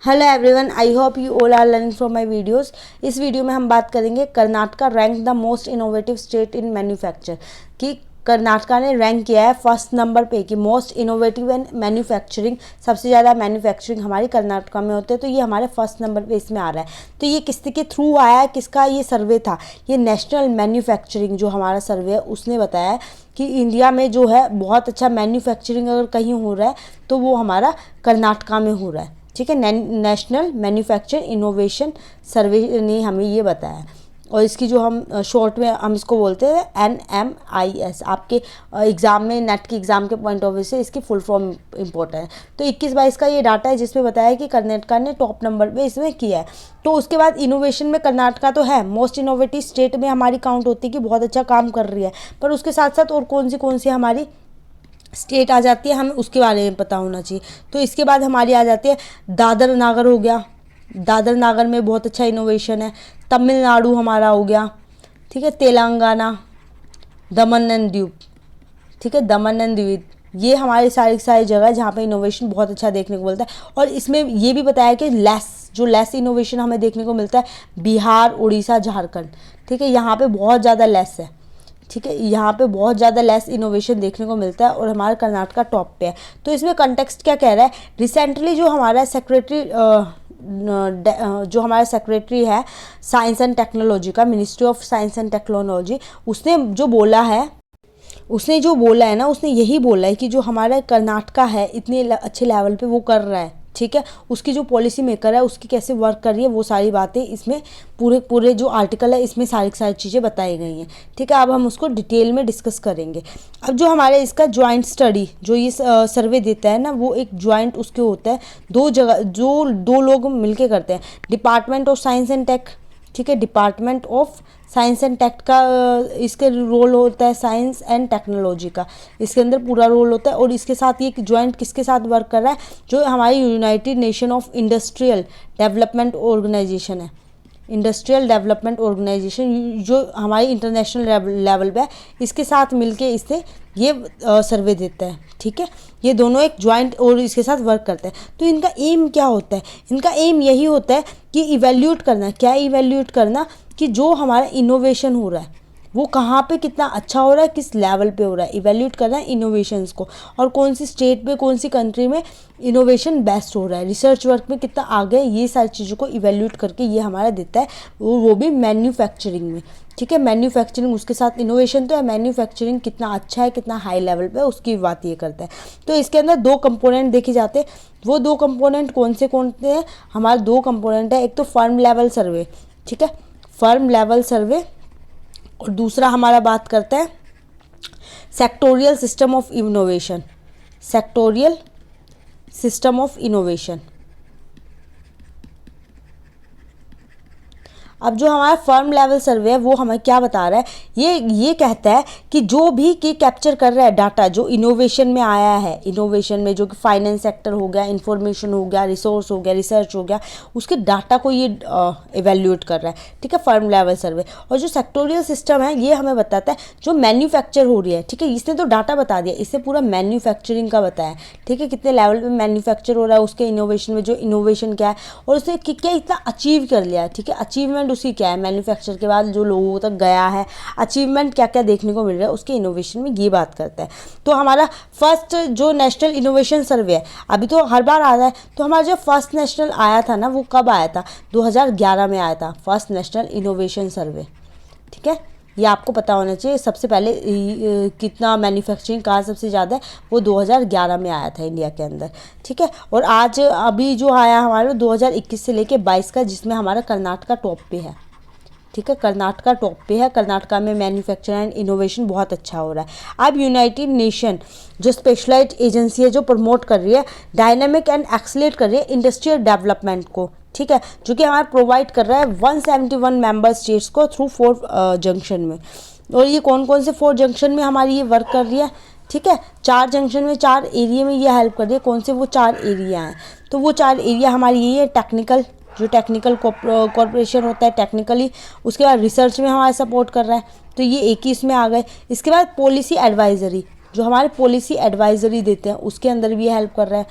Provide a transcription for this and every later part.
Hello everyone, I hope you all are learning from my videos. इस video में हम बात करेंगे Karnataka rank the most innovative state in manufacture, कि कर्नाटका ने रैंक किया है फर्स्ट नंबर पे कि मोस्ट इनोवेटिव एंड मैन्युफैक्चरिंग, सबसे ज़्यादा मैन्युफैक्चरिंग हमारी कर्नाटका में होते हैं। तो ये हमारे फर्स्ट नंबर पे इसमें आ रहा है। तो ये किसके थ्रू आया है, किसका ये सर्वे था? ये नेशनल मैन्युफैक्चरिंग जो हमारा सर्वे है उसने बताया कि इंडिया में जो है बहुत अच्छा मैन्युफैक्चरिंग अगर कहीं हो रहा है तो वो हमारा कर्नाटका में हो रहा है। ठीक है, नेशनल मैन्युफैक्चर इनोवेशन सर्वे ने हमें ये बताया। और इसकी जो हम शॉर्ट में हम इसको बोलते हैं NMIS। आपके एग्ज़ाम में, नेट के एग्ज़ाम के पॉइंट ऑफ व्यू से इसकी फुल फॉर्म इम्पोर्टेंट है। तो 21-22 का ये डाटा है जिसमें बताया कि कर्नाटका ने टॉप नंबर पे इसमें किया है। तो उसके बाद इनोवेशन में कर्नाटका तो है मोस्ट इनोवेटिव स्टेट में हमारी काउंट होती है कि बहुत अच्छा काम कर रही है। पर उसके साथ साथ और कौन सी हमारी स्टेट आ जाती है, हमें उसके बारे में पता होना चाहिए। तो इसके बाद हमारी आ जाती है दादर नागर हो गया। दादर नागर में बहुत अच्छा इनोवेशन है। तमिलनाडु हमारा हो गया। ठीक है, तेलंगाना, दमन एंड दीव। ठीक है, दमन एंड दीव, ये हमारी सारी जगह है जहाँ पे इनोवेशन बहुत अच्छा देखने को मिलता है। और इसमें ये भी बताया कि लेस इनोवेशन हमें देखने को मिलता है बिहार, उड़ीसा, झारखंड। ठीक है, यहाँ पे बहुत ज़्यादा लेस है। ठीक है, यहाँ पे बहुत ज़्यादा लेस इनोवेशन देखने को मिलता है और हमारा कर्नाटका टॉप पे है। तो इसमें कंटेक्स्ट क्या कह रहा है? रिसेंटली जो हमारा सेक्रेटरी है साइंस एंड टेक्नोलॉजी का, ministry of science and technology, उसने जो बोला है ना, उसने यही बोला है कि जो हमारा कर्नाटका है इतने अच्छे लेवल पे वो कर रहा है। ठीक है, उसकी जो पॉलिसी मेकर है उसकी कैसे वर्क कर रही है वो सारी बातें इसमें पूरे जो आर्टिकल है इसमें सारी चीज़ें बताई गई हैं। ठीक है, अब हम उसको डिटेल में डिस्कस करेंगे। अब जो हमारे इसका ज्वाइंट स्टडी जो ये सर्वे देता है ना, वो एक ज्वाइंट उसके होता है, दो जगह जो दो लोग मिलके करते हैं। Department of science and tech, ठीक है, department of science and tech का इसके रोल होता है, साइंस एंड टेक्नोलॉजी का इसके अंदर पूरा रोल होता है। और इसके साथ ये ज्वाइंट किसके साथ वर्क कर रहा है? जो हमारी United Nation of industrial development organisation है, इंडस्ट्रियल डेवलपमेंट ऑर्गेनाइजेशन, जो हमारी इंटरनेशनल लेवल पे है, इसके साथ मिलके इससे ये सर्वे देता है। ठीक है, ये दोनों एक ज्वाइंट और इसके साथ वर्क करते हैं। तो इनका एम क्या होता है? इनका एम यही होता है कि इवैल्यूएट करना। क्या इवैल्यूएट करना? कि जो हमारा इनोवेशन हो रहा है वो कहाँ पे कितना अच्छा हो रहा है, किस लेवल पे हो रहा है, इवैल्यूएट करना है इनोवेशंस को। और कौन सी स्टेट पे, कौन सी कंट्री में इनोवेशन बेस्ट हो रहा है, रिसर्च वर्क में कितना आगे है, ये सारी चीज़ों को इवैल्यूएट करके ये हमारा देता है, वो भी मैन्युफैक्चरिंग में। ठीक है, मैन्युफैक्चरिंग उसके साथ इनोवेशन तो है, मैन्युफैक्चरिंग कितना अच्छा है, कितना हाई लेवल पे, उसकी बात ये करता है। तो इसके अंदर दो कंपोनेंट देखे जाते हैं। वो दो कंपोनेंट कौन से हैं? हमारे दो कंपोनेंट है, एक तो फर्म लेवल सर्वे। ठीक है, फर्म लेवल सर्वे, और दूसरा हमारा बात करता है sectoral system of innovation. Sectoral system of innovation. अब जो हमारा फर्म लेवल सर्वे है वो हमें क्या बता रहा है? ये कहता है कि जो भी की कैप्चर कर रहा है डाटा जो इनोवेशन में आया है, इनोवेशन में जो कि फाइनेंस सेक्टर हो गया, इंफॉर्मेशन हो गया, रिसोर्स हो गया, रिसर्च हो गया, उसके डाटा को ये इवैल्यूएट कर रहा है। ठीक है, फर्म लेवल सर्वे। और जो सेक्टोरियल सिस्टम है ये हमें बताता है जो मैन्युफैक्चर हो रही है। ठीक है, इसने तो डाटा बता दिया, इससे पूरा मैन्युफैक्चरिंग का बताया। ठीक है, कितने लेवल पे मैन्युफैक्चर हो रहा है, उसके इनोवेशन में जो इनोवेशन क्या है और उसने क्या इतना अचीव कर लिया है। ठीक है, अचीवमेंट उसकी क्या है, मैन्युफैक्चर के बाद जो लोगों तक गया है, अचीवमेंट क्या क्या देखने को मिल रहा है, उसके इनोवेशन में ये बात करता है। तो हमारा फर्स्ट जो नेशनल इनोवेशन सर्वे है, अभी तो हर बार आ रहा है, तो हमारा जो फर्स्ट नेशनल आया था ना, वो कब आया था? 2011 में आया था फर्स्ट नेशनल इनोवेशन सर्वे। ठीक है, ये आपको पता होना चाहिए। सबसे पहले कितना मैन्युफैक्चरिंग कहाँ सबसे ज़्यादा है, वो 2011 में आया था इंडिया के अंदर। ठीक है, और आज अभी जो आया हमारा 2021 से लेके 22 का, जिसमें हमारा कर्नाटका टॉप पे है। ठीक है, कर्नाटका टॉप पे है। कर्नाटका में मैन्युफैक्चरिंग एंड इनोवेशन बहुत अच्छा हो रहा है। अब यूनाइटेड नेशन जो स्पेशलाइज्ड एजेंसी है जो प्रमोट कर रही है, डायनामिक एंड एक्सीलरेट कर रही है इंडस्ट्रियल डेवलपमेंट को। ठीक है, जो कि हमारा प्रोवाइड कर रहा है 171 मेंबर स्टेट्स को थ्रू 4 जंक्शन में। और ये कौन से 4 जंक्शन में हमारी ये वर्क कर रही है? ठीक है, 4 जंक्शन में, 4 एरिया में ये हेल्प कर रही है। कौन से वो 4 एरिया हैं? तो वो 4 एरिया हमारी यही है, टेक्निकल, जो टेक्निकल कॉर्पोरेशन होता है टेक्निकली, उसके बाद रिसर्च में हमारा सपोर्ट कर रहा है, तो ये एक ही इसमें आ गए। इसके बाद पॉलिसी एडवाइजरी, जो हमारे पॉलिसी एडवाइजरी देते हैं उसके अंदर भी हेल्प कर रहा है।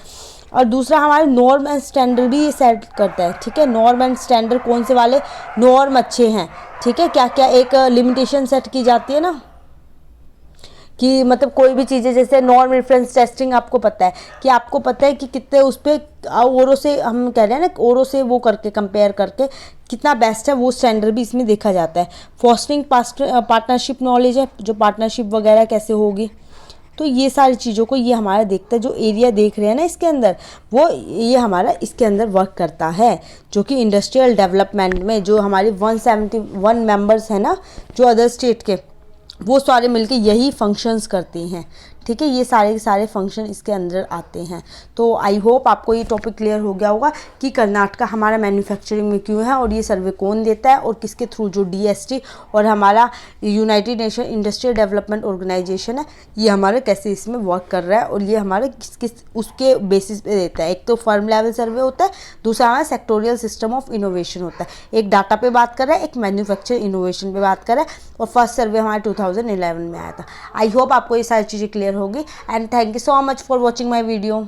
और दूसरा हमारे नॉर्म एंड स्टैंडर्ड भी ये सेट करता है, ठीक है। नॉर्म एंड स्टैंडर्ड कौन से वाले नॉर्म अच्छे हैं, ठीक है, क्या क्या एक लिमिटेशन सेट की जाती है ना, कि मतलब कोई भी चीज़ें जैसे नॉर्म रेफरेंस टेस्टिंग, आपको पता है कि कि कितने उस पर औरों से, हम कह रहे हैं ना औरों से वो करके कंपेयर करके कितना बेस्ट है, वो स्टैंडर्ड भी इसमें देखा जाता है। फॉस्टरिंग पार्टनरशिप नॉलेज है, जो पार्टनरशिप वगैरह कैसे होगी, तो ये सारी चीज़ों को ये हमारा देखता है। जो एरिया देख रहे हैं ना इसके अंदर, वो ये हमारा इसके अंदर वर्क करता है, जो कि इंडस्ट्रियल डेवलपमेंट में जो हमारी 171 मेंबर्स हैं ना, जो अदर स्टेट के, वो सारे मिलके यही फंक्शंस करती हैं, ठीक है। ये सारे के सारे फंक्शन इसके अंदर आते हैं। तो आई होप आपको ये टॉपिक क्लियर हो गया होगा कि कर्नाटका हमारा मैन्युफैक्चरिंग में क्यों है, और ये सर्वे कौन देता है, और किसके थ्रू, जो DST और हमारा United Nation industrial development organisation है, ये हमारे कैसे इसमें वर्क कर रहा है, और ये हमारे किस किस उसके बेसिस पे देता है। एक तो फर्म लेवल सर्वे होता है, दूसरा हमारा सेक्टोरियल सिस्टम ऑफ इनोवेशन होता है। एक डाटा पे बात कर रहा है, एक मैन्युफैक्चर इनोवेशन पे बात कर रहा है, और फर्स्ट सर्वे हमारे 2011 में आया था। आई होप आपको ये सारी चीज़ें क्लियर होगी, and thank you so much for watching my video.